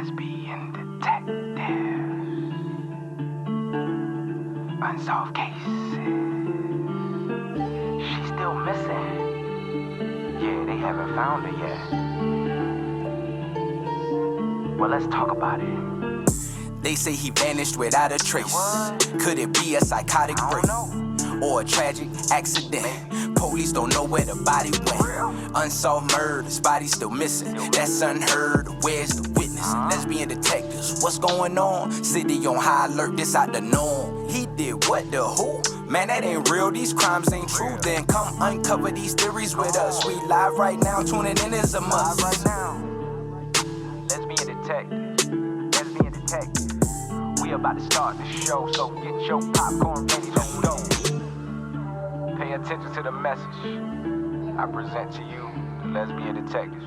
Lesbian Detectives. Unsolved cases. She's still missing. Yeah, they haven't found her yet. Well, let's talk about it. They say he vanished without a trace. Could it be a psychotic break or a tragic accident? Police don't know where the body went. Unsolved murders, body still missing. That's unheard. Where's the witness? Lesbian detectives, what's going on? City on high alert, this out the norm. He did what, the who? Man, that ain't real, these crimes ain't true. Then come uncover these theories with us. We live right now, tuning in is a must. Right now, Lesbian Detectives. Lesbian Detectives. We about to start the show, so get your popcorn ready to go. Pay attention to the message. I present to you the Lesbian Detectives.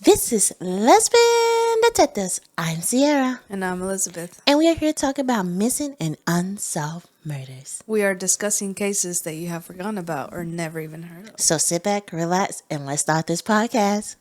This is Lesbian Detectives. I'm Sierra. And I'm Elizabeth. And we are here to talk about missing and unsolved murders. We are discussing cases that you have forgotten about or never even heard of. So sit back, relax, and let's start this podcast.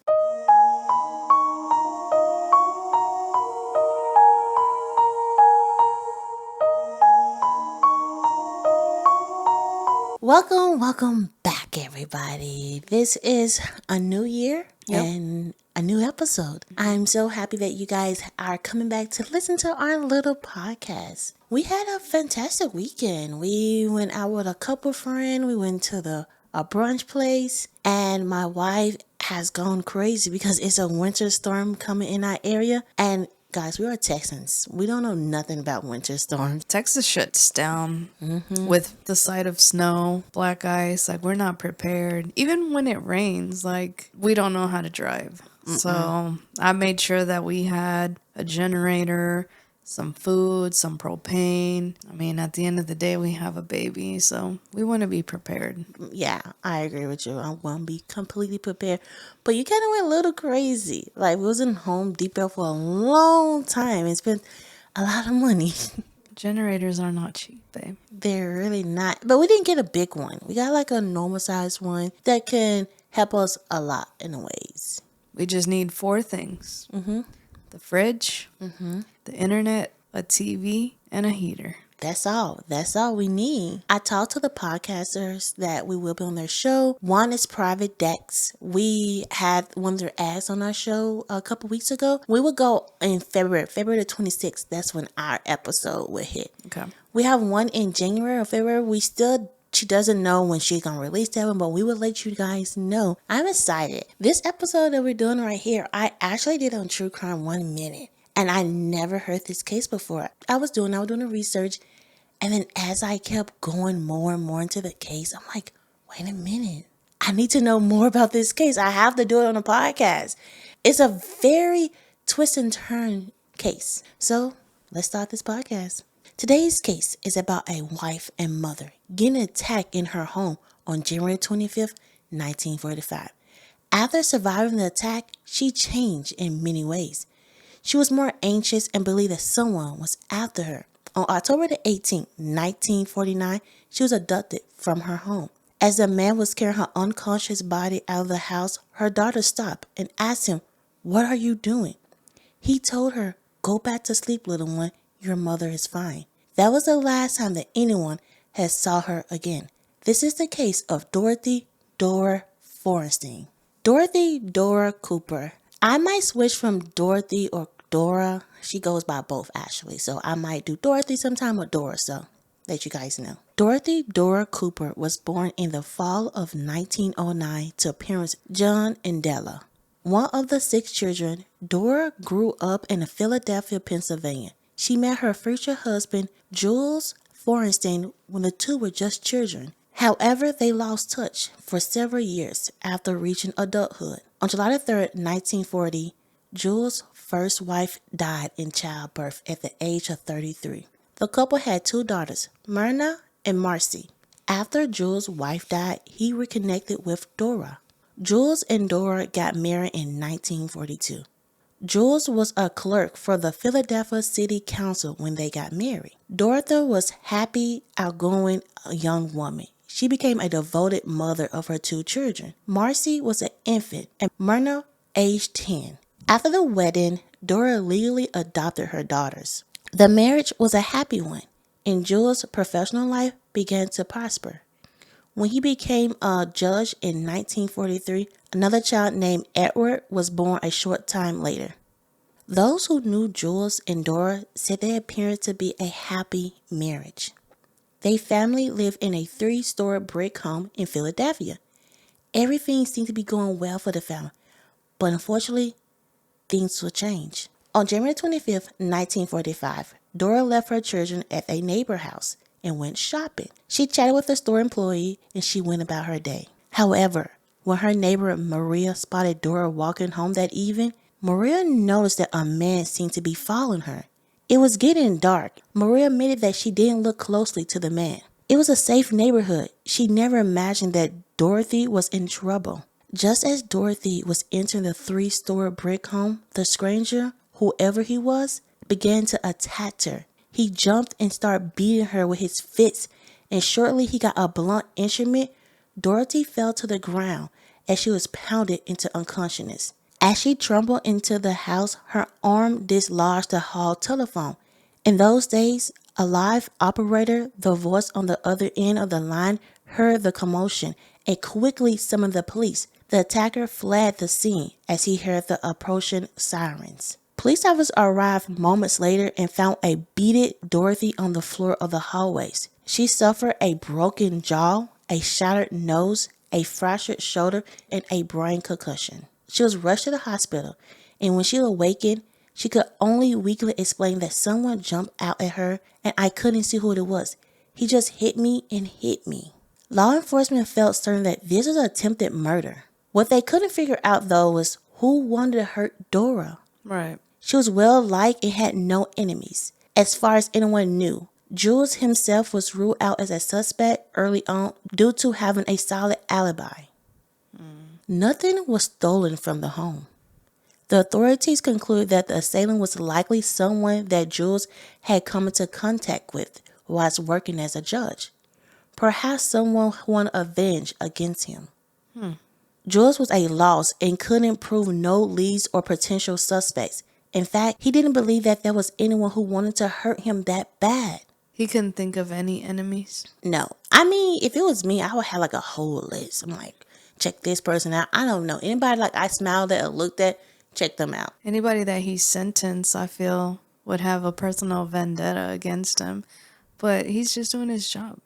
Welcome back, everybody. This is a new year and a new episode. I'm so happy that you guys are coming back to listen to our little podcast. We had a fantastic weekend. We went out with a couple friends. We went to a brunch place, and my wife has gone crazy because it's a winter storm coming in our area. And guys, we are Texans. We don't know nothing about winter storms. Texas shuts down with the sight of snow, black ice. Like, we're not prepared. Even when it rains, like, we don't know how to drive. So I made sure that we had a generator, some food, some propane. I mean, at the end of the day, we have a baby, so we want to be prepared. Yeah, I agree with you. I want to be completely prepared. But you kind of went a little crazy. Like, we was in Home Depot for a long time and spent a lot of money. Generators are not cheap, babe. They're really not. But we didn't get a big one. We got like a normal sized one that can help us a lot in ways. We just need 4 things. The fridge, the internet, a TV, and a heater. That's all. That's all we need. I talked to the podcasters that we will be on their show. One is Private Decks. We had one of their ads on our show a couple weeks ago. We will go in February the 26th. That's when our episode will hit. Okay. We have one in January or February. She doesn't know when she's going to release that one, but we will let you guys know. I'm excited. This episode that we're doing right here, I actually did on True Crime 1 Minute. And I never heard this case before. I was doing the research. And then as I kept going more and more into the case, I'm like, wait a minute. I need to know more about this case. I have to do it on a podcast. It's a very twist and turn case. So let's start this podcast. Today's case is about a wife and mother getting attacked in her home on January 25th, 1945. After surviving the attack, she changed in many ways. She was more anxious and believed that someone was after her. On October the 18th, 1949, she was abducted from her home. As the man was carrying her unconscious body out of the house, her daughter stopped and asked him, "What are you doing?" He told her, "Go back to sleep, little one. Your mother is fine." That was the last time that anyone had saw her again. This is the case of Dorothy Dora Forstein. Dorothy Dora Cooper. I might switch from Dorothy or Dora. She goes by both, actually. So I might do Dorothy sometime or Dora, so let you guys know. Dorothy Dora Cooper was born in the fall of 1909 to parents John and Della. One of the 6 children, Dora grew up in Philadelphia, Pennsylvania. She met her future husband, Jules Forstein, when the two were just children. However, they lost touch for several years after reaching adulthood. On July 3rd, 1940, Jules' first wife died in childbirth at the age of 33. The couple had 2 daughters, Myrna and Marcy. After Jules' wife died, he reconnected with Dora. Jules and Dora got married in 1942. Jules was a clerk for the Philadelphia City Council when they got married. Dorothy was happy, outgoing young woman. She became a devoted mother of her 2 children. Marcy was an infant and Myrna aged 10. After the wedding, Dora legally adopted her daughters. The marriage was a happy one, and Jules' professional life began to prosper. When he became a judge in 1943, another child named Edward was born a short time later. Those who knew Jules and Dora said they appeared to be a happy marriage. Their family lived in a 3-story brick home in Philadelphia. Everything seemed to be going well for the family, but unfortunately, things would change. On January 25th, 1945, Dora left her children at a neighbor house and went shopping. She chatted with a store employee and she went about her day. However, when her neighbor Maria spotted Dora walking home that evening, Maria noticed that a man seemed to be following her. It was getting dark. Maria admitted that she didn't look closely to the man. It was a safe neighborhood. She never imagined that Dorothy was in trouble. Just as Dorothy was entering the 3-story brick home, the stranger, whoever he was, began to attack her. He jumped and started beating her with his fists, and shortly he got a blunt instrument. Dorothy fell to the ground as she was pounded into unconsciousness. As she trembled into the house, her arm dislodged the hall telephone. In those days, a live operator, the voice on the other end of the line, heard the commotion and quickly summoned the police. The attacker fled the scene as he heard the approaching sirens. Police officers arrived moments later and found a beaten Dorothy on the floor of the hallways. She suffered a broken jaw, a shattered nose, a fractured shoulder, and a brain concussion. She was rushed to the hospital, and when she awakened, she could only weakly explain that someone jumped out at her and I couldn't see who it was. He just hit me and hit me. Law enforcement felt certain that this was an attempted murder. What they couldn't figure out, though, was who wanted to hurt Dora. Right. She was well liked and had no enemies. As far as anyone knew, Jules himself was ruled out as a suspect early on due to having a solid alibi. Nothing was stolen from the home. The authorities concluded that the assailant was likely someone that Jules had come into contact with whilst working as a judge. Perhaps someone who wanted revenge against him. Jules was a loss and couldn't prove no leads or potential suspects. In fact, he didn't believe that there was anyone who wanted to hurt him that bad. He couldn't think of any enemies. No. I mean, if it was me, I would have like a whole list. I'm like, check this person out. I don't know. Anybody like I smiled at or looked at, check them out. Anybody that he sentenced, I feel, would have a personal vendetta against him. But he's just doing his job.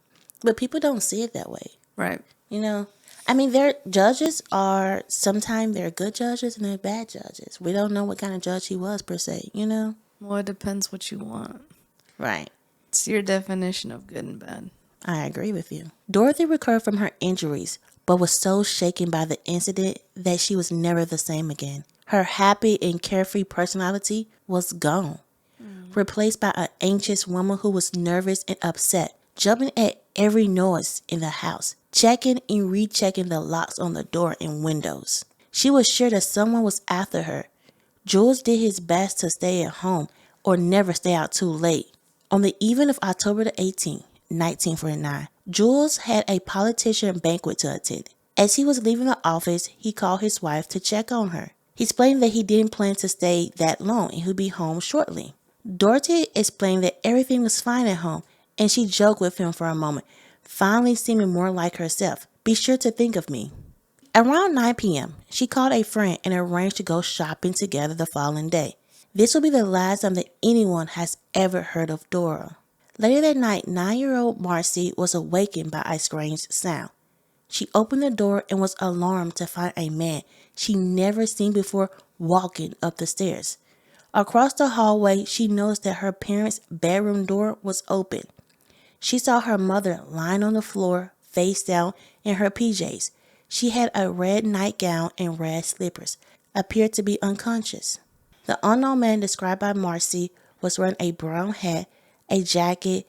But people don't see it that way. Right. You know? I mean, their judges are, sometimes they're good judges and they're bad judges. We don't know what kind of judge he was per se, you know? Well, it depends what you want. Right. It's your definition of good and bad. I agree with you. Dorothy recovered from her injuries, but was so shaken by the incident that she was never the same again. Her happy and carefree personality was gone, replaced by an anxious woman who was nervous and upset, jumping at every noise in the house, checking and rechecking the locks on the door and windows. She was sure that someone was after her. Jules did his best to stay at home or never stay out too late. On the evening of October the 18th, 1949, Jules had a politician banquet to attend. As he was leaving the office, he called his wife to check on her. He explained that he didn't plan to stay that long and he'd be home shortly. Dorothy explained that everything was fine at home, and she joked with him for a moment, finally seeming more like herself. Be sure to think of me. Around 9 p.m., she called a friend and arranged to go shopping together the following day. This will be the last time that anyone has ever heard of Dora. Later that night, 9-year-old Marcy was awakened by a strange sound. She opened the door and was alarmed to find a man she never seen before walking up the stairs. Across the hallway, she noticed that her parents' bedroom door was open. She saw her mother lying on the floor, face down, in her PJs. She had a red nightgown and red slippers, appeared to be unconscious. The unknown man described by Marcy was wearing a brown hat, a jacket,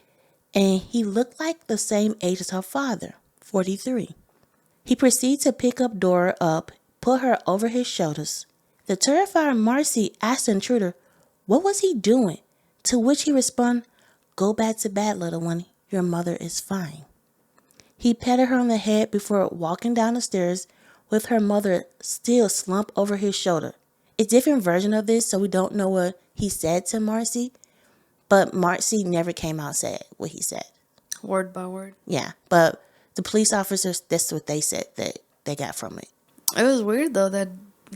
and he looked like the same age as her father, 43. He proceeded to pick up Dora up, put her over his shoulders. The terrified Marcy asked the intruder, what was he doing? To which he responded, go back to bed, little one. Your mother is fine. He patted her on the head before walking down the stairs with her mother still slumped over his shoulder. It's different version of this, so we don't know what he said to Marcy. But Marcy never came out and said what he said. Word by word. Yeah, but the police officers, that's what they said that they got from it. It was weird, though, that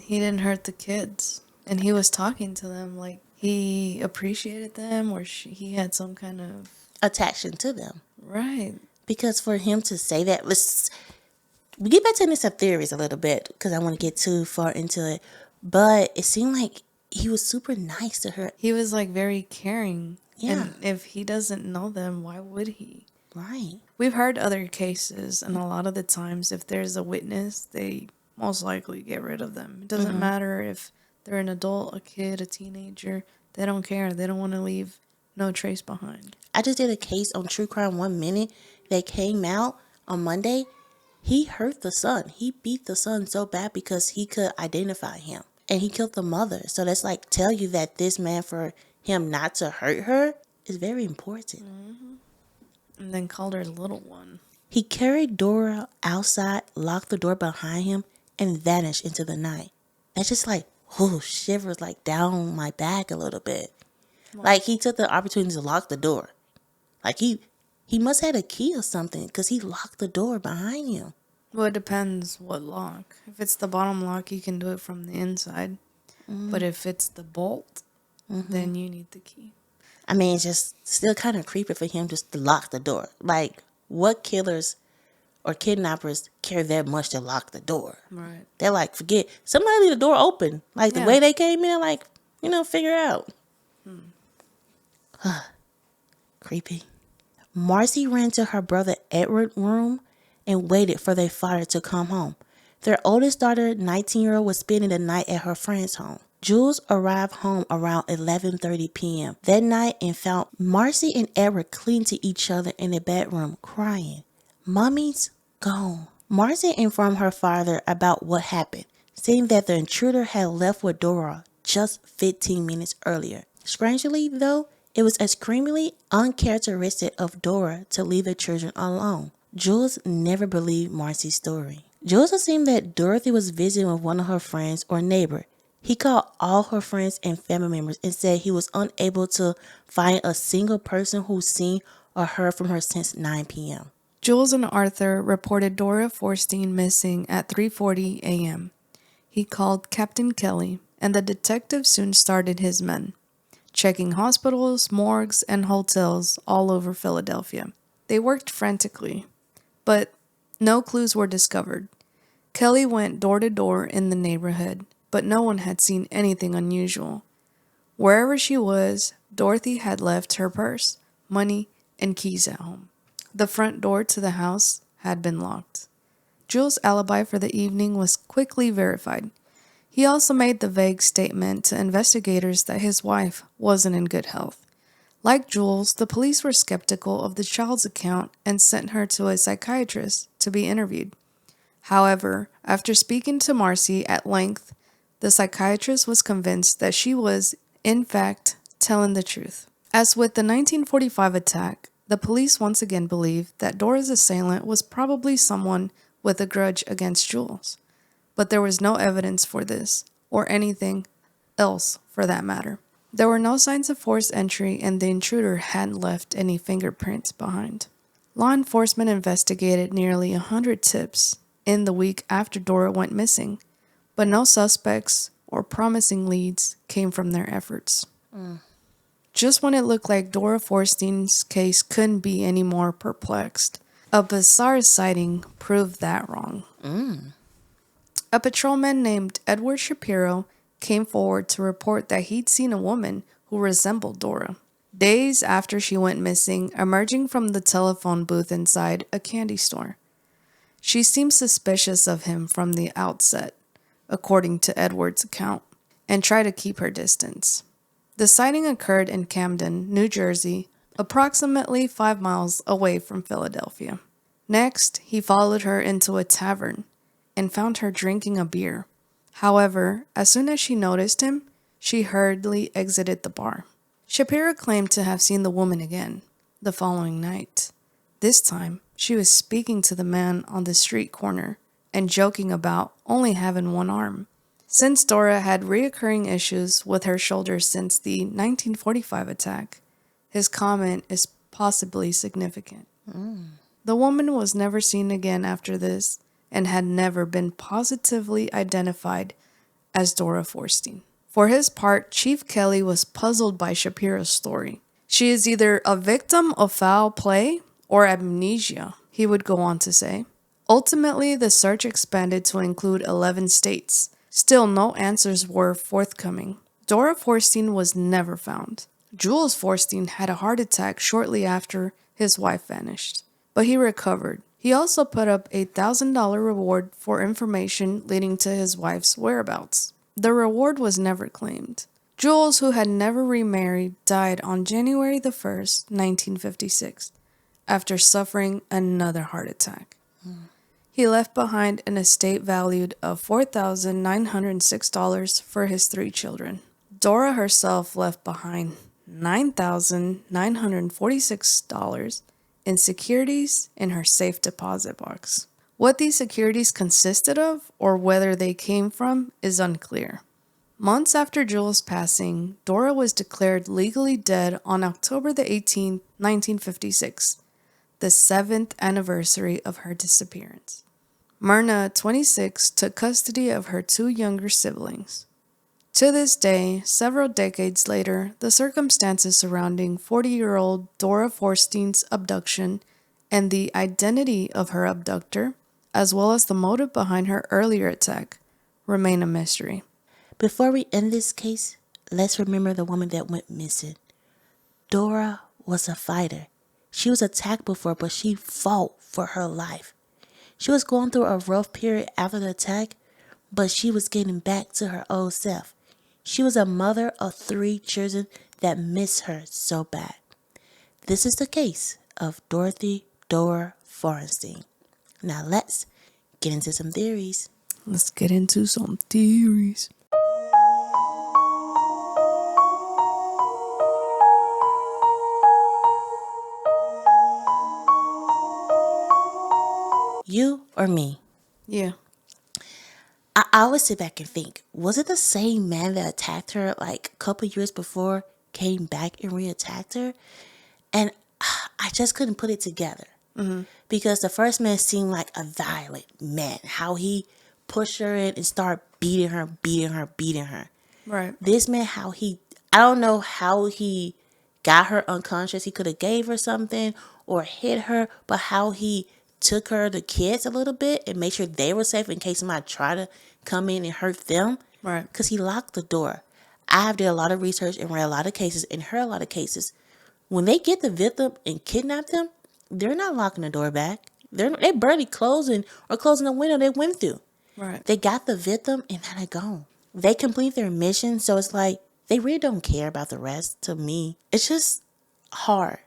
he didn't hurt the kids. And he was talking to them like he appreciated them, or he had some kind of Attachment to them. right. Because for him to say that, we get back to this theories a little bit because I want to get too far into it. But it seemed like he was super nice to her. He was like very caring. Yeah. And if he doesn't know them, why would he? Right. We've heard other cases, and a lot of the times, if there's a witness, they most likely get rid of them. It doesn't matter if they're an adult, a kid, a teenager. They don't care. They don't want to leave no trace behind. I just did a case on True Crime 1 Minute that came out on Monday. He hurt the son. He beat the son so bad because he could identify him. And he killed the mother. So that's like tell you that this man, for him not to hurt her, is very important. And then called her little one. He carried Dora outside, locked the door behind him, and vanished into the night. That's just like, shivers like down my back a little bit. Like he took the opportunity to lock the door. Like he must have had a key or something because he locked the door behind him. Well, it depends what lock. If it's the bottom lock, you can do it from the inside. But if it's the bolt, then you need the key. I mean, it's just still kind of creepy for him just to lock the door. Like, what killers or kidnappers care that much to lock the door? Right. They're like, forget, somebody leave the door open. Like, the way they came in, like, figure out. Creepy. Marcy ran to her brother Edward's room and waited for their father to come home. Their oldest daughter, 19-year-old, was spending the night at her friend's home. Jules arrived home around 11:30 p.m. that night and found Marcy and Edward clinging to each other in the bedroom, crying. Mommy's gone. Marcy informed her father about what happened, saying that the intruder had left with Dora just 15 minutes earlier. Strangely, though, it was extremely uncharacteristic of Dora to leave the children alone. Jules never believed Marcy's story. Jules assumed that Dorothy was visiting with one of her friends or neighbor. He called all her friends and family members and said he was unable to find a single person who's seen or heard from her since 9 p.m. Jules and Arthur reported Dora Forstein missing at 3:40 a.m. He called Captain Kelly, and the detective soon started his men, checking hospitals, morgues, and hotels all over Philadelphia. They worked frantically, but no clues were discovered. Kelly went door to door in the neighborhood, but no one had seen anything unusual. Wherever she was, Dorothy had left her purse, money, and keys at home. The front door to the house had been locked. Jules' alibi for the evening was quickly verified. He also made the vague statement to investigators that his wife wasn't in good health. Like Jules, the police were skeptical of the child's account and sent her to a psychiatrist to be interviewed. However, after speaking to Marcy at length, the psychiatrist was convinced that she was, in fact, telling the truth. As with the 1945 attack, the police once again believed that Dora's assailant was probably someone with a grudge against Jules. But there was no evidence for this, or anything else for that matter. There were no signs of forced entry, and the intruder hadn't left any fingerprints behind. Law enforcement investigated nearly 100 tips in the week after Dora went missing, but no suspects or promising leads came from their efforts. Just when it looked like Dora Forstein's case couldn't be any more perplexed, a bizarre sighting proved that wrong. A patrolman named Edward Shapiro came forward to report that he'd seen a woman who resembled Dora. Days after she went missing, emerging from the telephone booth inside a candy store. She seemed suspicious of him from the outset, according to Edward's account, and tried to keep her distance. The sighting occurred in Camden, New Jersey, approximately 5 miles away from Philadelphia. Next, he followed her into a tavern and found her drinking a beer. However, as soon as she noticed him, she hurriedly exited the bar. Shapiro claimed to have seen the woman again the following night. This time, she was speaking to the man on the street corner and joking about only having one arm. Since Dora had reoccurring issues with her shoulder since the 1945 attack, his comment is possibly significant. The woman was never seen again after this and had never been positively identified as Dora Forstein. For his part, Chief Kelly was puzzled by Shapiro's story. She is either a victim of foul play or amnesia, he would go on to say. Ultimately, the search expanded to include 11 states. Still, no answers were forthcoming. Dora Forstein was never found. Jules Forstein had a heart attack shortly after his wife vanished, but he recovered. He also put up a $1,000 reward for information leading to his wife's whereabouts. The reward was never claimed. Jules, who had never remarried, died on January the 1st, 1956, after suffering another heart attack. He left behind an estate valued of $4,906 for his 3 children. Dora herself left behind $9,946 in securities in her safe deposit box. What these securities consisted of or whether they came from is unclear. Months after Jules' passing, Dora was declared legally dead on October the 18th, 1956, the 7th anniversary of her disappearance. Myrna, 26, took custody of her 2 younger siblings. To this day, several decades later, the circumstances surrounding 40-year-old Dora Forstein's abduction and the identity of her abductor, as well as the motive behind her earlier attack, remain a mystery. Before we end this case, let's remember the woman that went missing. Dora was a fighter. She was attacked before, but she fought for her life. She was going through a rough period after the attack, but she was getting back to her old self. She was a mother of 3 children that miss her so bad. This is the case of Dorothy Dora Forstein. Now let's get into some theories. Let's get into some theories. You or me? Yeah. I always sit back and think, was it the same man that attacked her like a couple years before, came back and re-attacked her? And I just couldn't put it together. Because the first man seemed like a violent man. How he pushed her in and started beating her. Right. This man, I don't know how he got her unconscious. He could have gave her something or hit her, but how he took her the kids a little bit and made sure they were safe in case somebody tried to come in and hurt them. Right. Because he locked the door. I have did a lot of research and read a lot of cases and heard a lot of cases. When they get the victim and kidnap them, they're not locking the door back. They barely closing the window they went through. Right. They got the victim and now they're gone. They complete their mission, so it's like they really don't care about the rest. To me, it's just hard.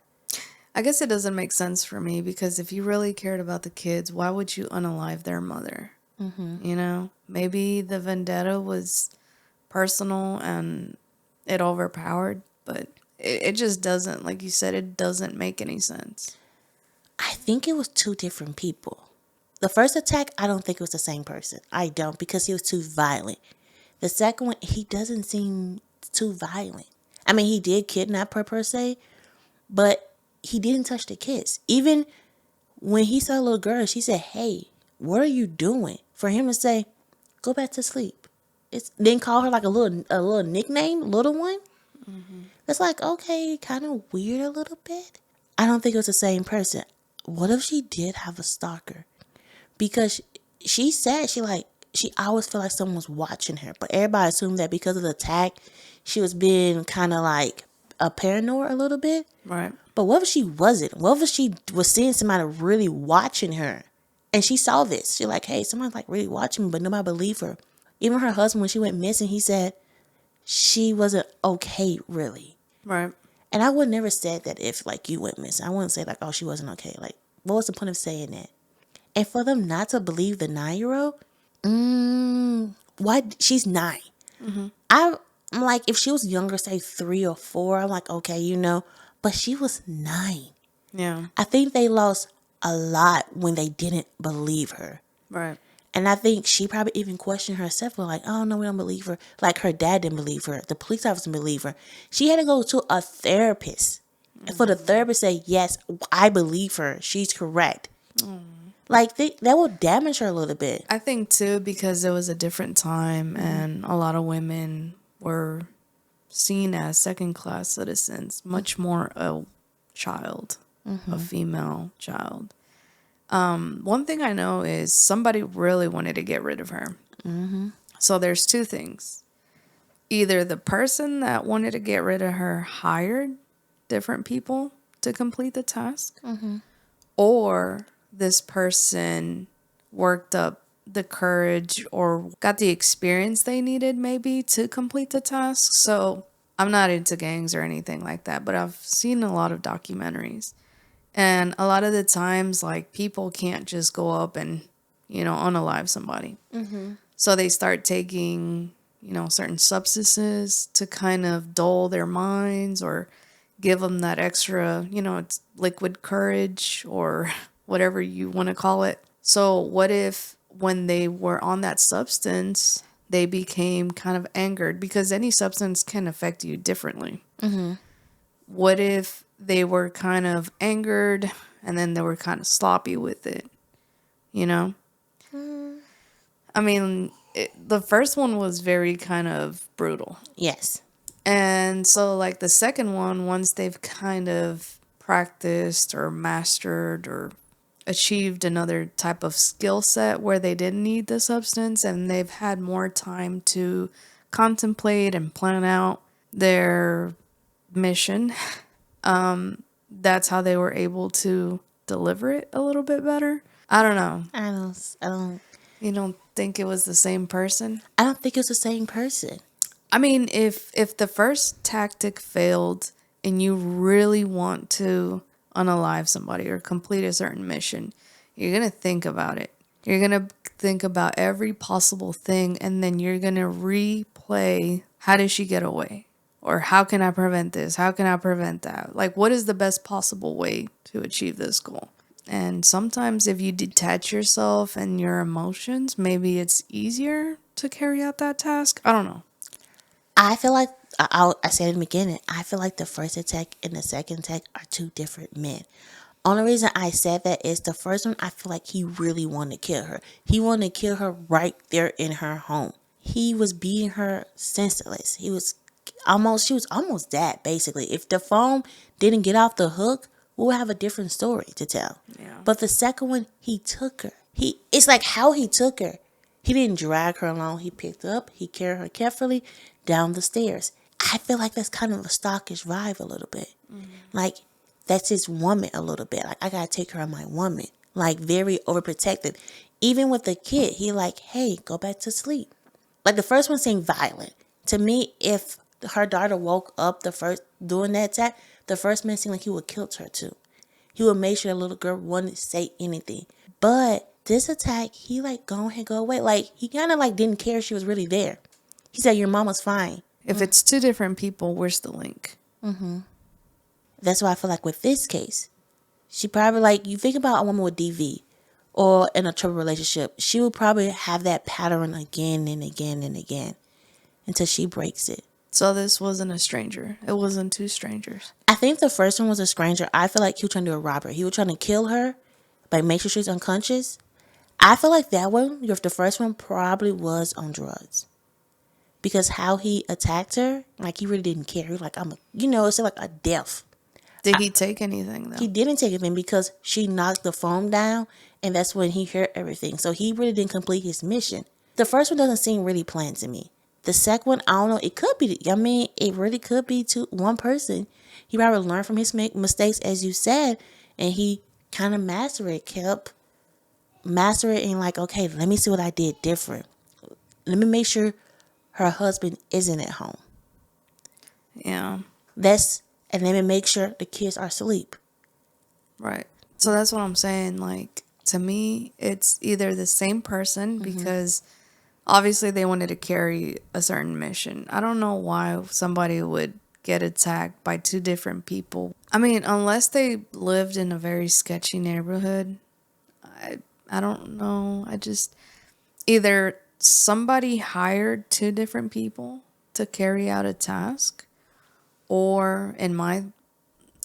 I guess it doesn't make sense for me because if you really cared about the kids, why would you unalive their mother? You know, maybe the vendetta was personal and it overpowered, but it just doesn't, like you said, it doesn't make any sense. I think it was 2 different people. The first attack, I don't think it was the same person. I don't, because he was too violent. The second one, he doesn't seem too violent. I mean, he did kidnap her per se, but he didn't touch the kids. Even when he saw a little girl, she said, "Hey, what are you doing?" For him to say, "Go back to sleep." Then call her like a little nickname, little one. It's like, okay, kind of weird a little bit. I don't think it was the same person. What if she did have a stalker? Because she said she always felt like someone was watching her. But everybody assumed that because of the attack, she was being kind of like a paranoid a little bit. Right. But what if she wasn't? What if she was seeing somebody really watching her? And she saw this. She's like, hey, someone's like really watching me, but nobody believed her. Even her husband, when she went missing, he said she wasn't okay, really. Right. And I would never said that if like you went missing. I wouldn't say like, oh, she wasn't okay. Like, what was the point of saying that? And for them not to believe the 9-year-old, why? She's 9. I'm like, if she was younger, say 3 or 4, I'm like, okay, you know. But she was 9. Yeah. I think they lost a lot when they didn't believe her. Right. And I think she probably even questioned herself, like, oh no, we don't believe her. Like her dad didn't believe her. The police officer didn't believe her. She had to go to a therapist. And for the therapist to say, yes, I believe her. She's correct. Like that will damage her a little bit. I think too, because it was a different time and a lot of women were seen as second class citizens, much more a child, a female child. One thing I know is somebody really wanted to get rid of her. So there's two things. Either the person that wanted to get rid of her hired different people to complete the task, or this person worked up the courage or got the experience they needed maybe to complete the task. So I'm not into gangs or anything like that, but I've seen a lot of documentaries. And a lot of the times, like, people can't just go up and, unalive somebody. So they start taking, certain substances to kind of dull their minds or give them that extra, it's liquid courage or whatever you want to call it. So what if when they were on that substance, they became kind of angered? Because any substance can affect you differently. What if they were kind of angered and then they were kind of sloppy with it, I mean, the first one was very kind of brutal. Yes. And so, like, the second one, once they've kind of practiced or mastered or achieved another type of skill set where they didn't need the substance and they've had more time to contemplate and plan out their mission, that's how they were able to deliver it a little bit better. I don't know. I don't. You don't think it was the same person? I don't think it's the same person. I mean, if the first tactic failed and you really want to unalive somebody or complete a certain mission, you're going to think about it. You're going to think about every possible thing, and then you're going to replay, how does she get away? Or how can I prevent this? How can I prevent that? Like, what is the best possible way to achieve this goal? And sometimes if you detach yourself and your emotions, maybe it's easier to carry out that task. I don't know. I feel like, I said in the beginning, I feel like the first attack and the second attack are two different men. Only reason I said that is the first one, I feel like he really wanted to kill her. He wanted to kill her right there in her home. He was beating her senseless. She was almost dead, basically. If the phone didn't get off the hook, we would have a different story to tell. Yeah. But the second one, he took her. It's like how he took her. He didn't drag her along. He picked her up. He carried her carefully down the stairs. I feel like that's kind of a stalkish vibe a little bit. Like, that's his woman a little bit. Like, I gotta take care of my woman. Like, very overprotected. Even with the kid, he like, hey, go back to sleep. Like, the first one seemed violent. To me, if her daughter woke up doing that attack, the first man seemed like he would have killed her too. He would make sure the little girl wouldn't say anything. But this attack, he like, go ahead, go away. Like, he kind of like didn't care she was really there. He said, your mama's fine. If it's two different people, where's the link? That's why I feel like with this case, she probably, like, you think about a woman with DV or in a troubled relationship, she would probably have that pattern again and again and again until she breaks it. So this wasn't a stranger. It wasn't two strangers. I think the first one was a stranger. I feel like he was trying to do a robbery. He was trying to kill her, but make sure she's unconscious. I feel like that one, the first one, probably was on drugs. Because how he attacked her, like, he really didn't care. He was like, it's like a death. Did he take anything, though? He didn't take anything because she knocked the phone down, and that's when he heard everything. So he really didn't complete his mission. The first one doesn't seem really planned to me. The second one, I don't know. It could be, it really could be one person. He probably learned from his mistakes, as you said, and he kind of kept mastering and like, okay, let me see what I did different. Let me make sure her husband isn't at home. Yeah. And let me make sure the kids are asleep. Right. So that's what I'm saying. Like, to me, it's either the same person because obviously they wanted to carry a certain mission. I don't know why somebody would get attacked by two different people. I mean, unless they lived in a very sketchy neighborhood, I don't know. Either somebody hired two different people to carry out a task, or in my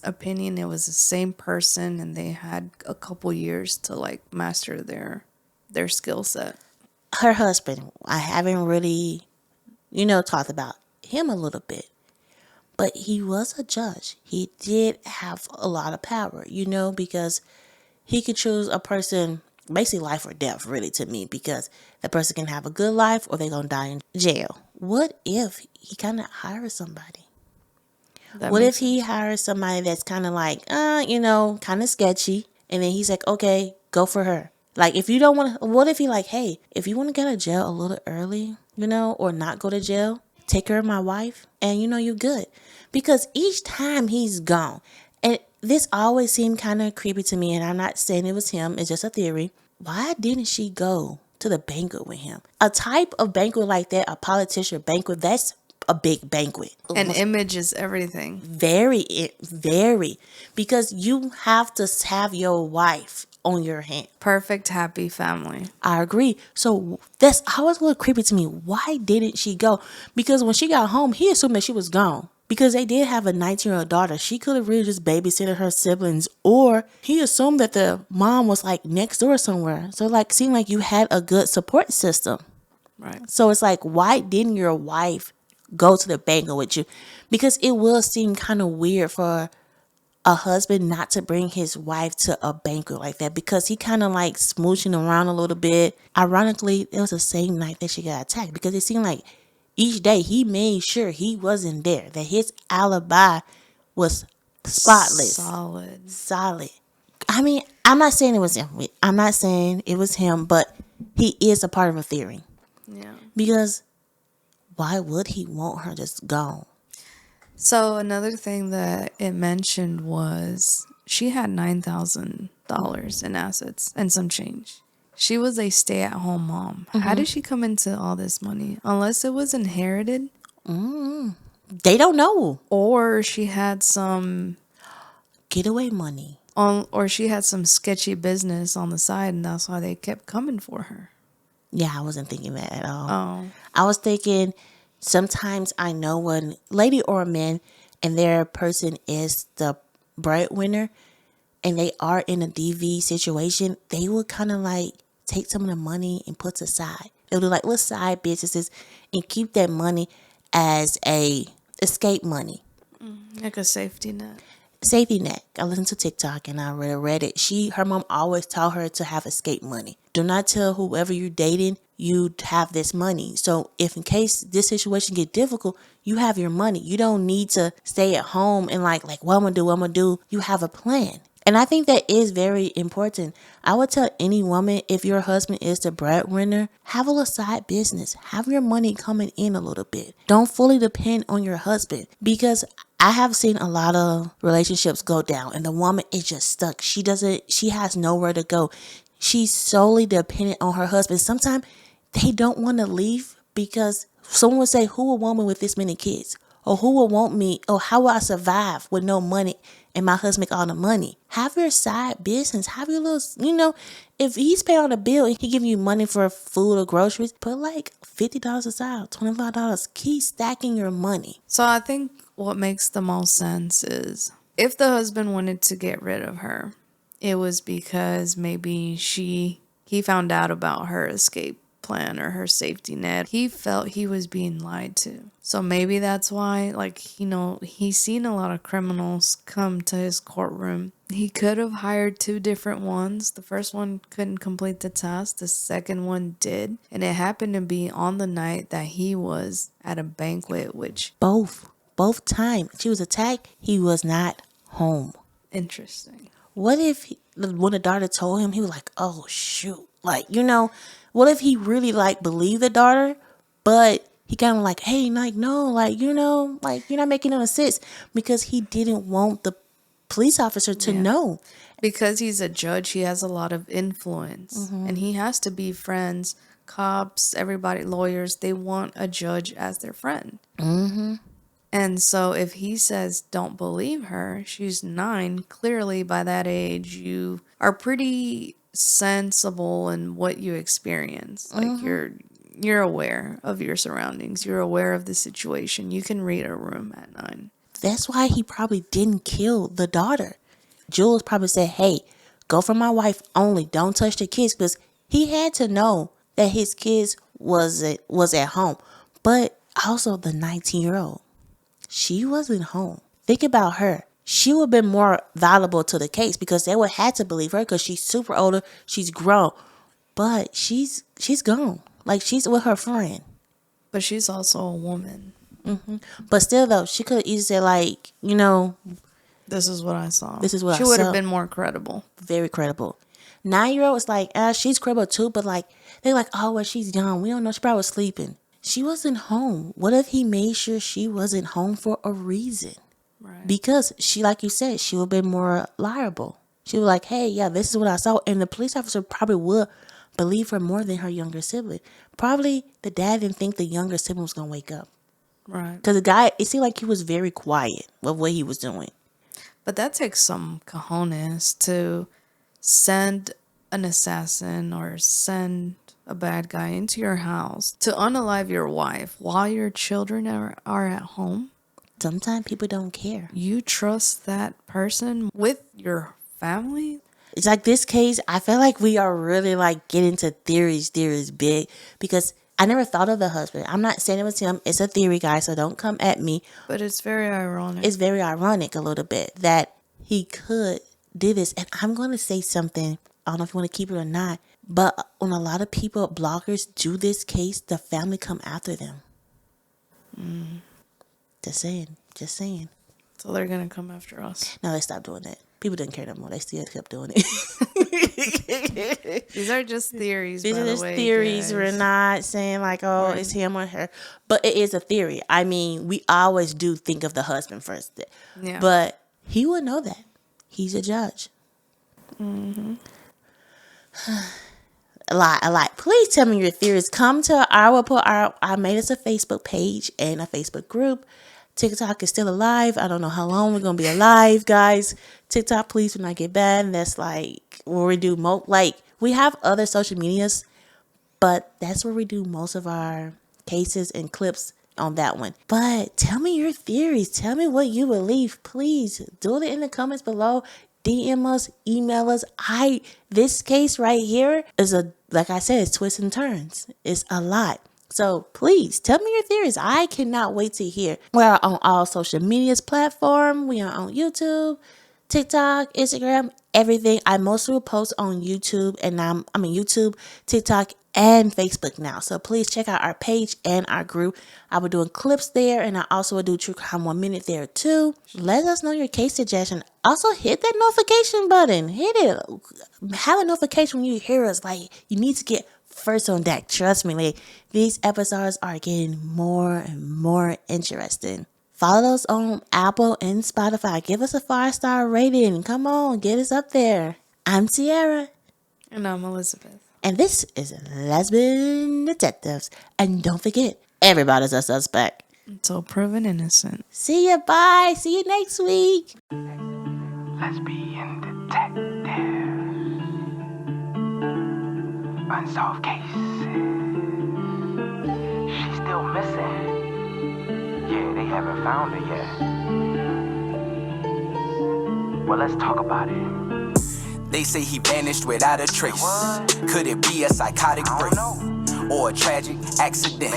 opinion, it was the same person and they had a couple years to like master their skill set. Her husband, I haven't really, talked about him a little bit. But he was a judge. He did have a lot of power, because he could choose a person, basically life or death, really, to me, because that person can have a good life or they're going to die in jail. What if he kind of hires somebody? What if he hires somebody that's kind of like, kind of sketchy, and then he's like, okay, go for her. Like, if you don't want to, what if he like, hey, if you want to get out of jail a little early, or not go to jail, take care of my wife, and you're good. Because each time he's gone, and this always seemed kind of creepy to me, and I'm not saying it was him, it's just a theory. Why didn't she go to the banquet with him? A type of banquet like that, a politician banquet, that's a big banquet. An image is everything. Very. Because you have to have your wife on your hand. Perfect, happy family. I agree. So that's always a little creepy to me. Why didn't she go? Because when she got home, he assumed that she was gone. Because they did have a 19-year-old daughter. She could have really just babysitted her siblings. Or he assumed that the mom was like next door somewhere. So like seemed like you had a good support system. Right. So it's like, why didn't your wife go to the banquet with you? Because it will seem kind of weird for a husband not to bring his wife to a banquet like that, because he kind of like smooching around a little bit. Ironically, it was the same night that she got attacked, because it seemed like each day he made sure he wasn't there, that his alibi was spotless. Solid. I mean, I'm not saying it was him. I'm not saying it was him, but he is a part of a theory. Yeah. Because why would he want her just gone? So another thing that it mentioned was she had $9,000 in assets and some change. She was a stay-at-home mom. How did she come into all this money? Unless it was inherited. They don't know. Or she had some getaway money. Or she had some sketchy business on the side, and that's why they kept coming for her. Yeah, I wasn't thinking that at all. Oh. I was thinking, sometimes I know when lady or a man and their person is the breadwinner and they are in a DV situation, they will kind of like take some of the money and put aside. They'll do like little side businesses and keep that money as a escape money. Like a safety net. I listened to TikTok and I read it. Her mom always taught her to have escape money. Do not tell whoever you're dating you have this money. So if in case this situation get difficult, you have your money. You don't need to stay at home and like what I'm gonna do. You have a plan. And I think that is very important. I would tell any woman, if your husband is the breadwinner, have a little side business. Have your money coming in a little bit. Don't fully depend on your husband, because I have seen a lot of relationships go down and the woman is just stuck. She has nowhere to go. She's solely dependent on her husband. Sometimes they don't want to leave because someone would say, who a woman with this many kids? Or who will want me? Or how will I survive with no money and my husband make all the money? Have your side business. Have your little, if he's paying on the bill and he giving you money for food or groceries, put like $50 aside, $25. Keep stacking your money. So I think what makes the most sense is if the husband wanted to get rid of her, it was because maybe he found out about her escape plan or her safety net. He felt he was being lied to. So maybe that's why, he's seen a lot of criminals come to his courtroom. He could have hired two different ones. The first one couldn't complete the task. The second one did. And it happened to be on the night that he was at a banquet, which... Both times she was attacked, he was not home. Interesting. What if when the daughter told him, he was like, oh, shoot. What if he really believed the daughter, but he kind of like, hey, no, you're not making no sense, because he didn't want the police officer to know. Because he's a judge, he has a lot of influence, and he has to be friends. Cops, everybody, lawyers, they want a judge as their friend. And so if he says, don't believe her, she's 9, clearly by that age, you are pretty sensible in what you experience. Like you're aware of your surroundings. You're aware of the situation. You can read a room at 9. That's why he probably didn't kill the daughter. Jules probably said, hey, go for my wife only. Don't touch the kids, because he had to know that his kids was at home. But also the 19-year-old, she wasn't home. Think about her. She would have been more valuable to the case because they would have to believe her because she's super older. She's grown. But she's gone. Like, she's with her friend. But she's also a woman. But still, though, she could have easily said, like, This is what I saw. This is what I She would saw. have been more credible. Very credible. 9-year-old is like, she's credible too, but like, they're like, oh, well, she's young. We don't know. She probably was sleeping. She wasn't home. What if he made sure she wasn't home for a reason? Right. Because she, like you said, she would have been more liable. She was like, hey, yeah, this is what I saw. And the police officer probably would believe her more than her younger sibling. Probably the dad didn't think the younger sibling was going to wake up. Right. Because the guy, it seemed like he was very quiet with what he was doing. But that takes some cojones to send an assassin or send a bad guy into your house to unalive your wife while your children are at home. Sometimes people don't care. You trust that person with your family? It's like this case, I feel like we are really like getting to theories big, because I never thought of the husband. I'm not saying it was him. It's a theory, guys, so don't come at me. But it's very ironic. It's very ironic a little bit that he could do this. And I'm going to say something. I don't know if you want to keep it or not. But when a lot of people, bloggers, do this case, the family come after them. Just saying. So they're going to come after us. No, they stopped doing that. People didn't care no more. They still kept doing it. These are just theories, These by are the just way, theories. guys. We're not saying like, oh, it's him or her. But it is a theory. I mean, we always do think of the husband first. Yeah. But he would know that. He's a judge. A lot. Please tell me your theories. Come to I made us a Facebook page and a Facebook group. TikTok is still alive. I don't know how long we're gonna be alive, guys. TikTok, please, when I get banned, that's like where we do we have other social medias, but that's where we do most of our cases and clips on that one. But tell me your theories. Tell me what you believe. Please do it in the comments below. DM us, email us. This case right here is like I said, it's twists and turns. It's a lot. So please tell me your theories. I cannot wait to hear. We are on all social medias platform. We are on YouTube, TikTok, Instagram, everything. I mostly will post on YouTube, and YouTube, TikTok, and Facebook now. So please check out our page and our group. I will doing clips there, and I also will do True Crime 1 Minute there too. Let us know your case suggestion. Also hit that notification button. Hit it. Have a notification when you hear us. Like, you need to get first on deck. Trust me, like, these episodes are getting more and more interesting. Follow us on Apple and Spotify. Give us a 5-star rating. Come on, get us up there. I'm Tiara. And I'm Elizabeth. And this is Lesbian Detectives. And don't forget, everybody's a suspect. Until proven innocent. See ya, bye. See you next week. Lesbian Detectives. Unsolved cases. She's still missing. Yeah, they haven't found her yet. Well, let's talk about it. They say he vanished without a trace. Could it be a psychotic break or a tragic accident?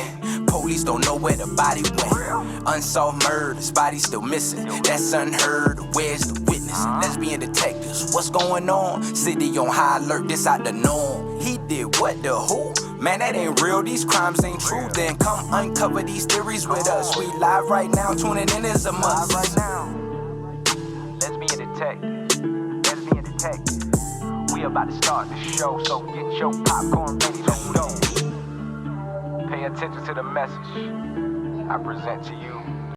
Police don't know where the body went. Unsolved murders, body still missing. That's unheard. Where's the witness? Lesbian detectives, what's going on? City on high alert, this out the norm. He did what, the who? Man, that ain't real, these crimes ain't true. Then come uncover these theories with us. We live right now, tuning in is a must. Right now, Lesbian Detectives. Lesbian Detectives. We about to start the show, so get your popcorn ready to go. Pay attention to the message I present to you.